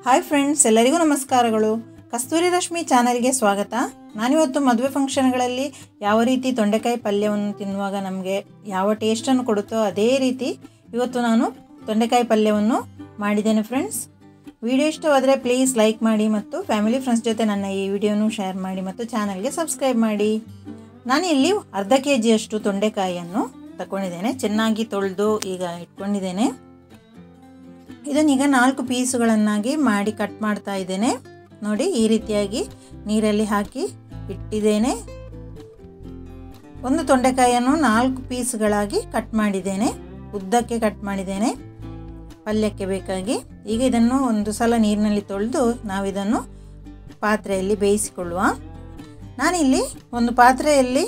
Hi friends, ಎಲ್ಲರಿಗೂ ನಮಸ್ಕಾರಗಳು. ಕಸ್ತೂರಿ ರಶ್ಮಿ ಚಾನೆಲ್ಗೆ ಸ್ವಾಗತ. ನಾನಿವತ್ತು ಮದುವೆ ಫಂಕ್ಷನ್ಗಳಲ್ಲಿ ಯಾವ ರೀತಿ ತೊಂಡೆಕಾಯಿ ಪಲ್ಯವನ್ನು ತಿನ್ನುವಾಗ ನಮಗೆ ಯಾವ ಟೇಸ್ಟನ್ನು ಕೊಡುತ್ತೋ ಅದೇ ರೀತಿ ಇವತ್ತು ನಾನು ತೊಂಡೆಕಾಯಿ ಪಲ್ಯವನ್ನು ಮಾಡಿದ್ದೇನೆ ಫ್ರೆಂಡ್ಸ್. ವಿಡಿಯೋ ಇಷ್ಟವಾದರೆ ಪ್ಲೀಸ್ ಲೈಕ್ ಮಾಡಿ ಮತ್ತು ಫ್ಯಾಮಿಲಿ ಫ್ರೆಂಡ್ಸ್ ಜೊತೆ ನನ್ನ ಈ ವಿಡಿಯೋನು ಶೇರ್ ಮಾಡಿ ಮತ್ತು ಚಾನಲ್ಗೆ ಸಬ್ಸ್ಕ್ರೈಬ್ ಮಾಡಿ. ನಾನಿಲ್ಲಿ ಅರ್ಧ ಕೆಜಿಯಷ್ಟು ತೊಂಡೆಕಾಯಿಯನ್ನು ತಗೊಂಡಿದ್ದೇನೆ. ಚೆನ್ನಾಗಿ ತೊಳೆದು ಈಗ ಇಟ್ಕೊಂಡಿದ್ದೇನೆ. ಇದನ್ನೀಗ 4 ಪೀಸುಗಳನ್ನಾಗಿ ಮಾಡಿ ಕಟ್ ಮಾಡ್ತಾ ಇದ್ದೇನೆ. ನೋಡಿ, ಈ ರೀತಿಯಾಗಿ ನೀರಲ್ಲಿ ಹಾಕಿ ಇಟ್ಟಿದ್ದೇನೆ. ಒಂದು ತೊಂಡೆಕಾಯಿಯನ್ನು 4 ಪೀಸ್ಗಳಾಗಿ ಕಟ್ ಮಾಡಿದ್ದೇನೆ, ಉದ್ದಕ್ಕೆ ಕಟ್ ಮಾಡಿದ್ದೇನೆ ಪಲ್ಯಕ್ಕೆ ಬೇಕಾಗಿ. ಈಗ ಇದನ್ನು ಒಂದು ಸಲ ನೀರಿನಲ್ಲಿ ತೊಳೆದು ನಾವಿದನ್ನು ಪಾತ್ರೆಯಲ್ಲಿ ಬೇಯಿಸಿಕೊಳ್ಳುವ. ನಾನಿಲ್ಲಿ ಒಂದು ಪಾತ್ರೆಯಲ್ಲಿ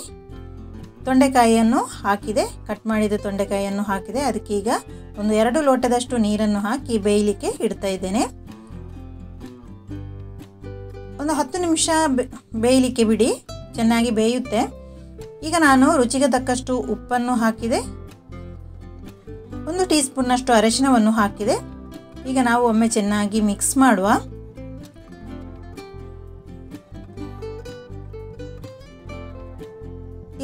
ತೊಂಡೆಕಾಯಿಯನ್ನು ಹಾಕಿದೆ, ಕಟ್ ಮಾಡಿದ ತೊಂಡೆಕಾಯಿಯನ್ನು ಹಾಕಿದೆ. ಅದಕ್ಕೀಗ ಒಂದು 2 ಲೋಟದಷ್ಟು ನೀರನ್ನು ಹಾಕಿ ಬೇಯಲಿಕ್ಕೆ ಇಡ್ತಾ ಇದ್ದೇನೆ. ಒಂದು 10 ನಿಮಿಷ ಬೇಯಲಿಕ್ಕೆ ಬಿಡಿ, ಚೆನ್ನಾಗಿ ಬೇಯುತ್ತೆ. ಈಗ ನಾನು ರುಚಿಗೆ ತಕ್ಕಷ್ಟು ಉಪ್ಪನ್ನು ಹಾಕಿದೆ, 1 ಟೀ ಸ್ಪೂನ್ನಷ್ಟು ಅರಿಶಿನವನ್ನು ಹಾಕಿದೆ. ಈಗ ನಾವು ಒಮ್ಮೆ ಚೆನ್ನಾಗಿ ಮಿಕ್ಸ್ ಮಾಡುವ.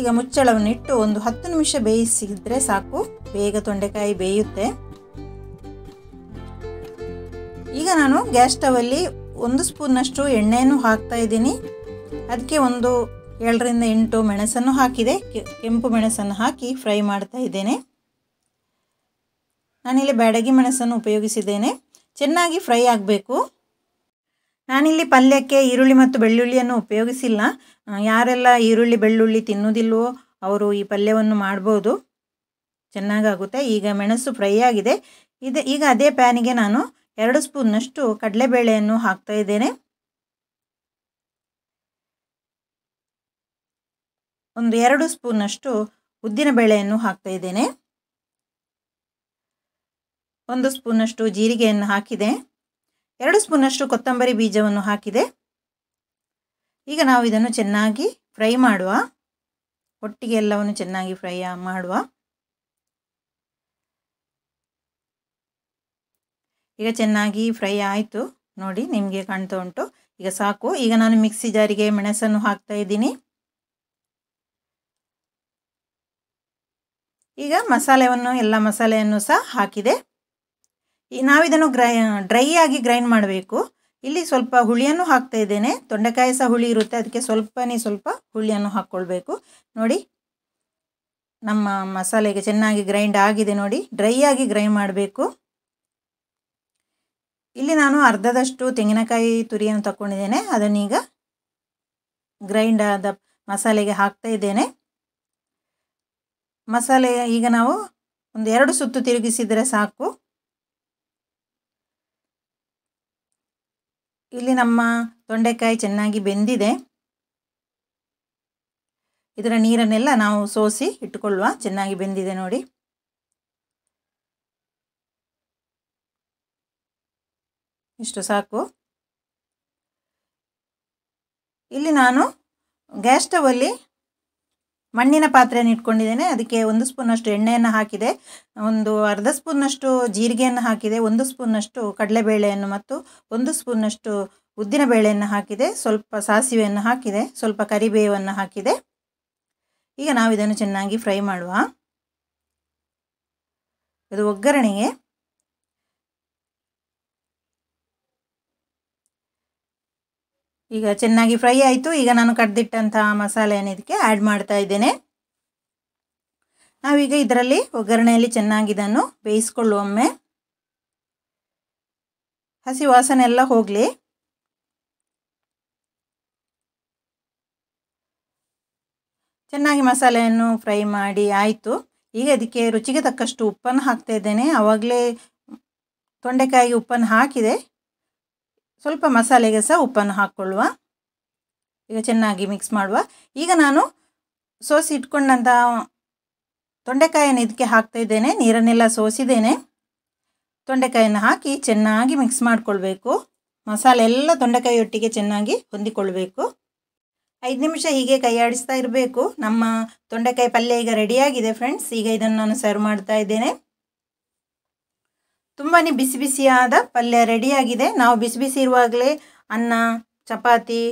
ಈಗ ಮುಚ್ಚಳವನ್ನು ಇಟ್ಟು ಒಂದು 10 ನಿಮಿಷ ಬೇಯಿಸಿದ್ರೆ ಸಾಕು, ಬೇಗ ತೊಂಡೆಕಾಯಿ ಬೇಯುತ್ತೆ. ಈಗ ನಾನು ಗ್ಯಾಸ್ ಸ್ಟವಲ್ಲಿ 1 ಸ್ಪೂನ್ನಷ್ಟು ಎಣ್ಣೆಯನ್ನು ಹಾಕ್ತಾ ಇದ್ದೀನಿ. ಅದಕ್ಕೆ ಒಂದು 7 ರಿಂದ 8 ಮೆಣಸನ್ನು ಹಾಕಿದೆ, ಕೆಂಪು ಮೆಣಸನ್ನು ಹಾಕಿ ಫ್ರೈ ಮಾಡ್ತಾ ಇದ್ದೇನೆ. ನಾನಿಲ್ಲಿ ಬ್ಯಾಡಗಿ ಮೆಣಸನ್ನು ಉಪಯೋಗಿಸಿದ್ದೇನೆ. ಚೆನ್ನಾಗಿ ಫ್ರೈ ಆಗಬೇಕು. ನಾನಿಲ್ಲಿ ಪಲ್ಯಕ್ಕೆ ಈರುಳ್ಳಿ ಮತ್ತು ಬೆಳ್ಳುಳ್ಳಿಯನ್ನು ಉಪಯೋಗಿಸಿಲ್ಲ. ಯಾರೆಲ್ಲ ಈರುಳ್ಳಿ ಬೆಳ್ಳುಳ್ಳಿ ತಿನ್ನುವುದಿಲ್ಲವೋ ಅವರು ಈ ಪಲ್ಯವನ್ನು ಮಾಡ್ಬೋದು, ಚೆನ್ನಾಗಾಗುತ್ತೆ. ಈಗ ಮೆಣಸು ಫ್ರೈ ಆಗಿದೆ. ಈಗ ಅದೇ ಪ್ಯಾನಿಗೆ ನಾನು 2 ಸ್ಪೂನ್ನಷ್ಟು ಕಡಲೆಬೇಳೆಯನ್ನು ಹಾಕ್ತಾ ಇದ್ದೇನೆ. ಒಂದು 2 ಸ್ಪೂನ್ನಷ್ಟು ಉದ್ದಿನ ಬೇಳೆಯನ್ನು ಹಾಕ್ತಾ ಇದ್ದೇನೆ. 1 ಸ್ಪೂನ್ನಷ್ಟು ಜೀರಿಗೆಯನ್ನು ಹಾಕಿದೆ. 2 ಸ್ಪೂನ್ನಷ್ಟು ಕೊತ್ತಂಬರಿ ಬೀಜವನ್ನು ಹಾಕಿದೆ. ಈಗ ನಾವು ಇದನ್ನು ಚೆನ್ನಾಗಿ ಫ್ರೈ ಮಾಡುವ, ಒಟ್ಟಿಗೆ ಎಲ್ಲವನ್ನು ಚೆನ್ನಾಗಿ ಫ್ರೈ ಮಾಡುವ. ಈಗ ಚೆನ್ನಾಗಿ ಫ್ರೈ ಆಯಿತು, ನೋಡಿ ನಿಮಗೆ ಕಾಣ್ತಾ ಉಂಟು. ಈಗ ಸಾಕು. ಈಗ ನಾನು ಮಿಕ್ಸಿ ಜಾರಿಗೆ ಮೆಣಸನ್ನು ಹಾಕ್ತಾ ಇದ್ದೀನಿ. ಈಗ ಎಲ್ಲ ಮಸಾಲೆಯನ್ನು ಸಹ ಹಾಕಿದೆ. ನಾವಿದನ್ನು ಡ್ರೈ ಆಗಿ ಗ್ರೈಂಡ್ ಮಾಡಬೇಕು. ಇಲ್ಲಿ ಸ್ವಲ್ಪ ಹುಳಿಯನ್ನು ಹಾಕ್ತಾ ಇದ್ದೇನೆ. ತೊಂಡೆಕಾಯಿ ಸಹ ಹುಳಿ ಇರುತ್ತೆ, ಅದಕ್ಕೆ ಸ್ವಲ್ಪ ಹುಳಿಯನ್ನು ಹಾಕ್ಕೊಳ್ಬೇಕು. ನೋಡಿ, ನಮ್ಮ ಮಸಾಲೆಗೆ ಚೆನ್ನಾಗಿ ಗ್ರೈಂಡ್ ಆಗಿದೆ. ನೋಡಿ, ಡ್ರೈ ಆಗಿ ಗ್ರೈಂಡ್ ಮಾಡಬೇಕು. ಇಲ್ಲಿ ನಾನು ಅರ್ಧದಷ್ಟು ತೆಂಗಿನಕಾಯಿ ತುರಿಯನ್ನು ತಗೊಂಡಿದ್ದೇನೆ. ಅದನ್ನೀಗ ಗ್ರೈಂಡ್ ಆದ ಮಸಾಲೆಗೆ ಹಾಕ್ತಾ ಇದ್ದೇನೆ. ಮಸಾಲೆ ಈಗ ನಾವು ಒಂದು 2 ಸುತ್ತು ತಿರುಗಿಸಿದರೆ ಸಾಕು. ಇಲ್ಲಿ ನಮ್ಮ ತೊಂಡೆಕಾಯಿ ಚೆನ್ನಾಗಿ ಬೆಂದಿದೆ. ಇದರ ನೀರನ್ನೆಲ್ಲ ನಾವು ಸೋಸಿ ಇಟ್ಟುಕೊಳ್ಳುವ. ಚೆನ್ನಾಗಿ ಬೆಂದಿದೆ ನೋಡಿ. ಇಷ್ಟು ಸಾಕು. ಇಲ್ಲಿ ನಾನು ಗ್ಯಾಸ್ ಸ್ಟವಲ್ಲಿ ಮಣ್ಣಿನ ಪಾತ್ರೆಯನ್ನು ಇಟ್ಕೊಂಡಿದ್ದೇನೆ. ಅದಕ್ಕೆ 1 ಸ್ಪೂನ್ನಷ್ಟು ಎಣ್ಣೆಯನ್ನು ಹಾಕಿದೆ, ಒಂದು ಅರ್ಧ ಸ್ಪೂನ್ನಷ್ಟು ಜೀರಿಗೆಯನ್ನು ಹಾಕಿದೆ, 1 ಸ್ಪೂನ್ನಷ್ಟು ಕಡಲೆಬೇಳೆಯನ್ನು ಮತ್ತು 1 ಸ್ಪೂನ್ನಷ್ಟು ಉದ್ದಿನ ಬೇಳೆಯನ್ನು ಹಾಕಿದೆ, ಸ್ವಲ್ಪ ಸಾಸಿವೆಯನ್ನು ಹಾಕಿದೆ, ಸ್ವಲ್ಪ ಕರಿಬೇವನ್ನು ಹಾಕಿದೆ. ಈಗ ನಾವು ಇದನ್ನು ಚೆನ್ನಾಗಿ ಫ್ರೈ ಮಾಡುವ. ಇದು ಒಗ್ಗರಣೆಗೆ. ಈಗ ಚೆನ್ನಾಗಿ ಫ್ರೈ ಆಯಿತು. ಈಗ ನಾನು ಕಡ್ದಿಟ್ಟಂತಹ ಮಸಾಲೆಯನ್ನು ಇದಕ್ಕೆ ಆ್ಯಡ್ ಮಾಡ್ತಾ ಇದ್ದೇನೆ. ನಾವೀಗ ಇದರಲ್ಲಿ ಒಗ್ಗರಣೆಯಲ್ಲಿ ಚೆನ್ನಾಗಿ ಇದನ್ನು ಬೇಯಿಸ್ಕೊಳ್ಳುವೊಮ್ಮೆ, ಹಸಿ ವಾಸನೆ ಎಲ್ಲ ಹೋಗಲಿ. ಚೆನ್ನಾಗಿ ಮಸಾಲೆಯನ್ನು ಫ್ರೈ ಮಾಡಿ ಆಯಿತು. ಈಗ ಇದಕ್ಕೆ ರುಚಿಗೆ ತಕ್ಕಷ್ಟು ಉಪ್ಪನ್ನು ಹಾಕ್ತಾ ಇದ್ದೇನೆ. ಆವಾಗಲೇ ತೊಂಡೆಕಾಯಿಗೆ ಉಪ್ಪನ್ನು ಹಾಕಿದೆ. ಸ್ವಲ್ಪ ಮಸಾಲೆಗೆ ಸಹ ಉಪ್ಪನ್ನು ಹಾಕ್ಕೊಳ್ಳುವ. ಈಗ ಚೆನ್ನಾಗಿ ಮಿಕ್ಸ್ ಮಾಡುವ. ಈಗ ನಾನು ಸೋಸಿ ಇಟ್ಕೊಂಡಂಥ ತೊಂಡೆಕಾಯಿಯನ್ನು ಇದಕ್ಕೆ ಹಾಕ್ತಾ ಇದ್ದೇನೆ. ನೀರನ್ನೆಲ್ಲ ಸೋಸಿದ್ದೇನೆ. ತೊಂಡೆಕಾಯಿಯನ್ನು ಹಾಕಿ ಚೆನ್ನಾಗಿ ಮಿಕ್ಸ್ ಮಾಡಿಕೊಳ್ಬೇಕು. ಮಸಾಲೆ ಎಲ್ಲ ತೊಂಡೆಕಾಯಿಯೊಟ್ಟಿಗೆ ಚೆನ್ನಾಗಿ ಹೊಂದಿಕೊಳ್ಬೇಕು. 5 ನಿಮಿಷ ಹೀಗೆ ಕೈ ಆಡಿಸ್ತಾ ಇರಬೇಕು. ನಮ್ಮ ತೊಂಡೆಕಾಯಿ ಪಲ್ಯ ಈಗ ರೆಡಿಯಾಗಿದೆ ಫ್ರೆಂಡ್ಸ್. ಈಗ ಇದನ್ನು ನಾನು ಸರ್ವ್ ಮಾಡ್ತಾ ಇದ್ದೇನೆ. ತುಂಬಾ ಬಿಸಿ ಬಿಸಿಯಾದ ಪಲ್ಯ ರೆಡಿಯಾಗಿದೆ. ನಾವು ಬಿಸಿ ಬಿಸಿ ಇರುವಾಗಲೇ ಅನ್ನ, ಚಪಾತಿ,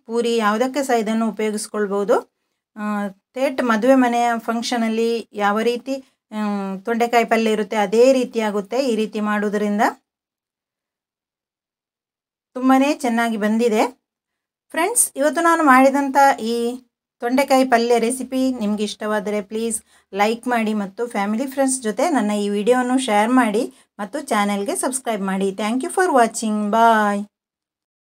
ಪೂರಿ ಯಾವುದಕ್ಕೆ ಸಹ ಇದನ್ನು ಉಪಯೋಗಿಸ್ಕೊಳ್ಬೋದು. ಥೇಟ್ ಮದುವೆ ಮನೆಯ ಫಂಕ್ಷನಲ್ಲಿ ಯಾವ ರೀತಿ ತೊಂಡೆಕಾಯಿ ಪಲ್ಯ ಇರುತ್ತೆ ಅದೇ ರೀತಿ ಆಗುತ್ತೆ ಈ ರೀತಿ ಮಾಡೋದರಿಂದ. ತುಂಬಾ ಚೆನ್ನಾಗಿ ಬಂದಿದೆ. ಫ್ರೆಂಡ್ಸ್, ಇವತ್ತು ನಾನು ಮಾಡಿದಂಥ ಈ ತೊಂಡೆಕಾಯಿ ಪಲ್ಯ ರೆಸಿಪಿ ನಿಮಗೆ ಇಷ್ಟವಾದರೆ ಪ್ಲೀಸ್ ಲೈಕ್ ಮಾಡಿ ಮತ್ತು ಫ್ಯಾಮಿಲಿ ಫ್ರೆಂಡ್ಸ್ ಜೊತೆ ನನ್ನ ಈ ವಿಡಿಯೋವನ್ನು ಶೇರ್ ಮಾಡಿ ಮತ್ತು ಚಾನೆಲ್ಗೆ ಸಬ್ಸ್ಕ್ರೈಬ್ ಮಾಡಿ. Thank you for watching. Bye.